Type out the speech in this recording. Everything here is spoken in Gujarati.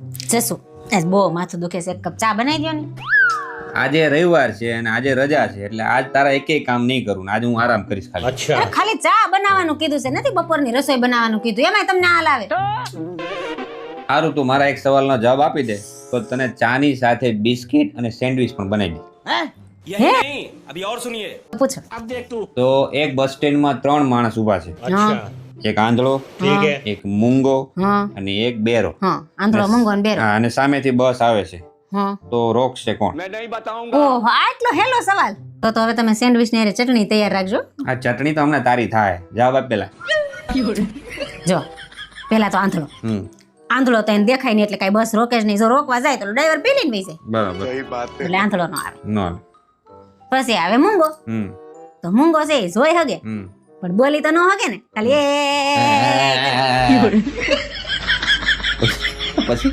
જસુ આજ બહુ માથું દુખે છે, એક કપ ચા બનાવી દો ને. આજે રવિવાર છે અને આજે રજા છે એટલે આજ તારા એકેય કામ નહીં કરું. આજે હું આરામ કરીશ ખાલી. અરે ખાલી ચા બનાવવાનું કીધું છે, નથી બપોરની રસોઈ બનાવવાનું કીધું. એમાંય તમને હાલ આવે. સારું, તું મારા એક સવાલનો જવાબ આપી દે તો તને ચાની સાથે બિસ્કિટ અને સેન્ડવિચ પણ બનાવી દે. પૂછો. તો એક બસ સ્ટેન્ડમાં 3 માણસ ઊભા છે. હા એક આંધળો, એક મૂંગો હા અને એક બેરો. હા, આંધળો મંગો ને બેરો. હા, અને સામેથી બસ આવે છે હા. તો રોકશે કોણ? ઓહો, આટલો હેલો સવાલ. તો હવે તમે સેન્ડવિચ ને હારે ચટણી તૈયાર રાખજો. આ ચટણી તો હમણાં તારી થાય. જવાબ આપ પેલા. જો પેલા તો આંધળો. આંધળો તો એને દેખાય નહીં એટલે કઈ બસ રોકે જ નહીં. જો રોકવા જાય તો ડ્રાઈવર પેલી વહી જાય. બરાબર. એટલે આંધળો નો આવે. નો. પછી આવે મૂંગો. તો મૂંગો છે એ જોઈ હગે પણ બોલી તો ન હગે ને, ખાલી પછી